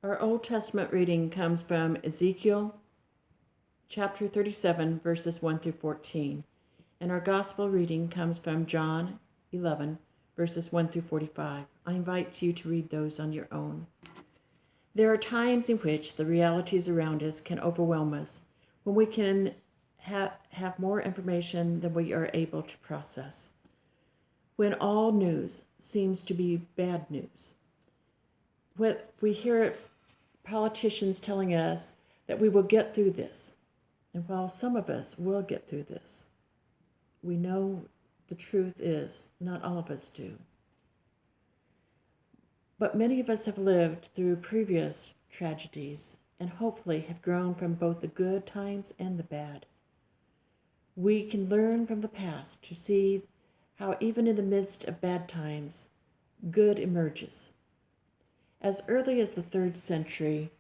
Our Old Testament reading comes from Ezekiel chapter 37, verses 1 through 14. And our Gospel reading comes from John 11, verses 1 through 45. I invite you to read those on your own. There are times in which the realities around us can overwhelm us, when we can have more information than we are able to process. When all news seems to be bad news. When we hear politicians telling us that we will get through this, and while some of us will get through this, we know the truth is not all of us do. But many of us have lived through previous tragedies and hopefully have grown from both the good times and the bad. We can learn from the past to see how even in the midst of bad times, good emerges. As early as the 3rd century,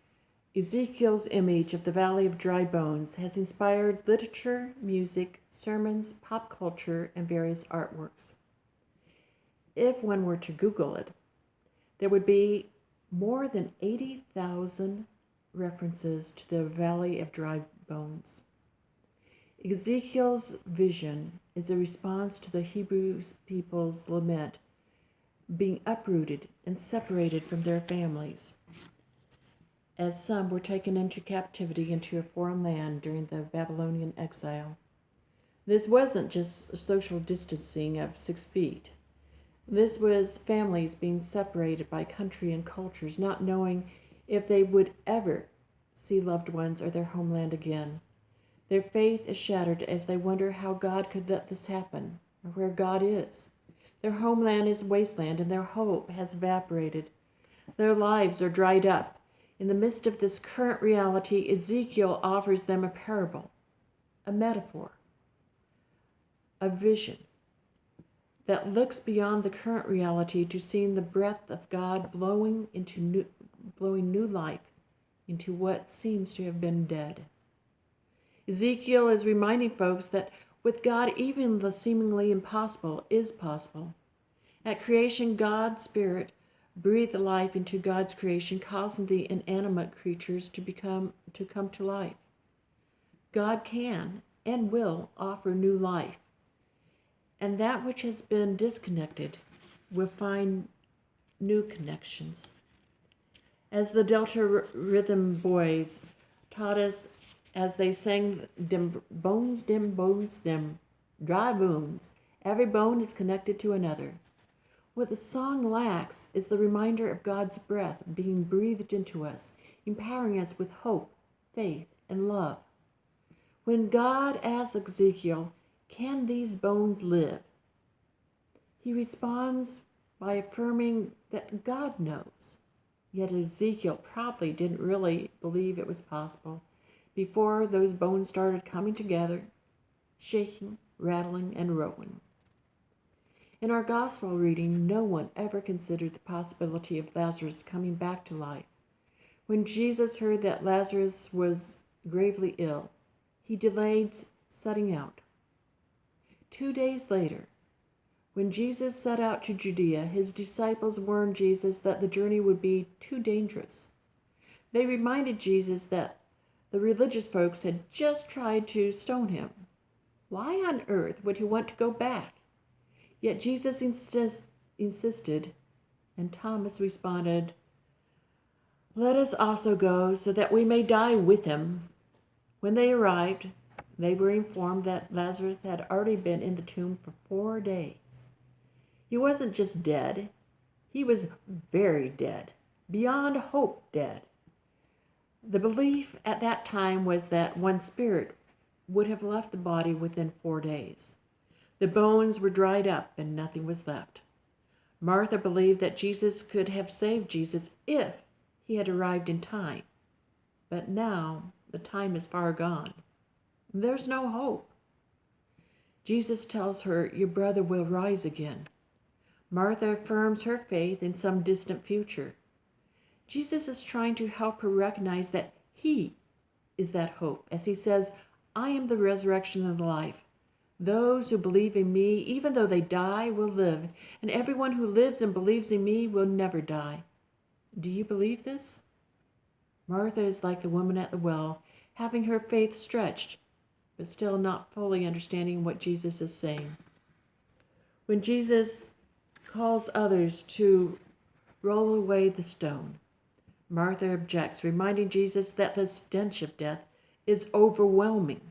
Ezekiel's image of the Valley of Dry Bones has inspired literature, music, sermons, pop culture, and various artworks. If one were to Google it, there would be more than 80,000 references to the Valley of Dry Bones. Ezekiel's vision is a response to the Hebrew people's lament, being uprooted and separated from their families, as some were taken into captivity into a foreign land during the Babylonian exile. This wasn't just social distancing of 6 feet. This was families being separated by country and cultures, not knowing if they would ever see loved ones or their homeland again. Their faith is shattered as they wonder how God could let this happen, or where God is. Their homeland is wasteland, and their hope has evaporated. Their lives are dried up. In the midst of this current reality, Ezekiel offers them a parable, a metaphor, a vision that looks beyond the current reality to seeing the breath of God blowing new life into what seems to have been dead. Ezekiel is reminding folks that with God, even the seemingly impossible is possible. At creation, God's Spirit breathed life into God's creation, causing the inanimate creatures to come to life. God can and will offer new life, and that which has been disconnected will find new connections. As the Delta Rhythm Boys taught us as they sang dim bones, dim, dry bones, every bone is connected to another. What the song lacks is the reminder of God's breath being breathed into us, empowering us with hope, faith, and love. When God asks Ezekiel, "Can these bones live?" he responds by affirming that God knows. Yet Ezekiel probably didn't really believe it was possible before those bones started coming together, shaking, rattling, and rolling. In our gospel reading, no one ever considered the possibility of Lazarus coming back to life. When Jesus heard that Lazarus was gravely ill, he delayed setting out. 2 days later, when Jesus set out to Judea, his disciples warned Jesus that the journey would be too dangerous. They reminded Jesus that the religious folks had just tried to stone him. Why on earth would he want to go back? Yet Jesus insisted, and Thomas responded, "Let us also go, so that we may die with him." When they arrived, they were informed that Lazarus had already been in the tomb for 4 days. He wasn't just dead, he was very dead, beyond hope dead. The belief at that time was that one's spirit would have left the body within 4 days. The bones were dried up and nothing was left. Martha believed that Jesus could have saved Jesus if he had arrived in time. But now the time is far gone. There's no hope. Jesus tells her, "Your brother will rise again." Martha affirms her faith in some distant future. Jesus is trying to help her recognize that he is that hope, as he says, "I am the resurrection and the life. Those who believe in me, even though they die, will live, and everyone who lives and believes in me will never die." Do you believe this? Martha is like the woman at the well, having her faith stretched, but still not fully understanding what Jesus is saying. When Jesus calls others to roll away the stone, Martha objects, reminding Jesus that the stench of death is overwhelming.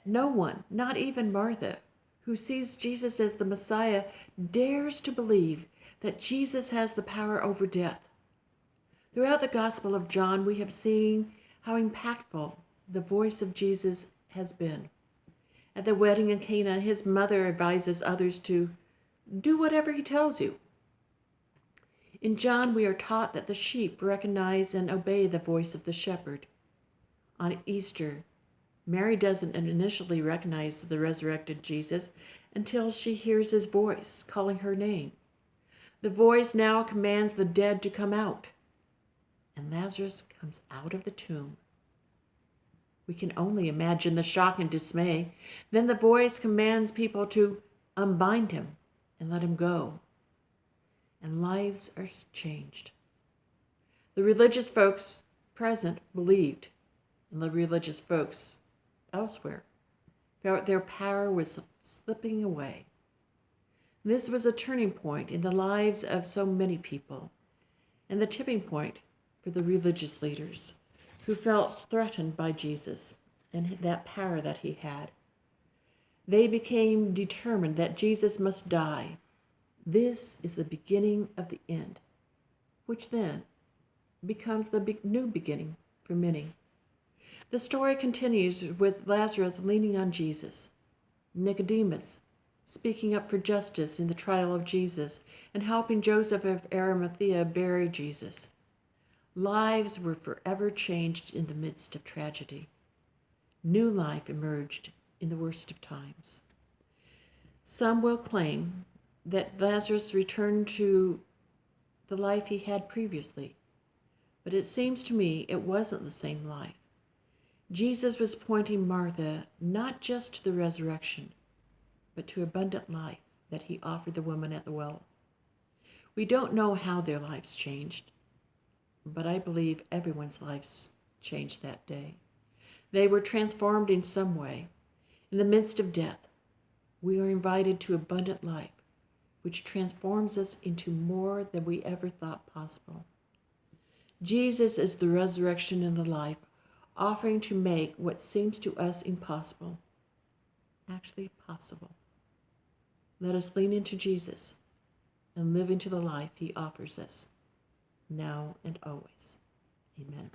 No one, not even Martha, who sees Jesus as the Messiah, dares to believe that Jesus has the power over death. Throughout the Gospel of John, we have seen how impactful the voice of Jesus has been. At the wedding in Cana, his mother advises others to do whatever he tells you. In John, we are taught that the sheep recognize and obey the voice of the shepherd. On Easter, Mary doesn't initially recognize the resurrected Jesus until she hears his voice calling her name. The voice now commands the dead to come out, and Lazarus comes out of the tomb. We can only imagine the shock and dismay. Then the voice commands people to unbind him and let him go. And lives are changed. The religious folks present believed, and the religious folks elsewhere felt their power was slipping away. This was a turning point in the lives of so many people, and the tipping point for the religious leaders who felt threatened by Jesus and that power that he had. They became determined that Jesus must die. This is the beginning of the end, which then becomes the new beginning for many. The story continues with Lazarus leaning on Jesus, Nicodemus speaking up for justice in the trial of Jesus, and helping Joseph of Arimathea bury Jesus. Lives were forever changed in the midst of tragedy. New life emerged in the worst of times. Some will claim that Lazarus returned to the life he had previously, but it seems to me it wasn't the same life. Jesus was pointing Martha not just to the resurrection, but to abundant life that he offered the woman at the well. We don't know how their lives changed, but I believe everyone's lives changed that day. They were transformed in some way. In the midst of death, we are invited to abundant life, which transforms us into more than we ever thought possible. Jesus is the resurrection and the life, offering to make what seems to us impossible actually possible. Let us lean into Jesus and live into the life he offers us, now and always. Amen.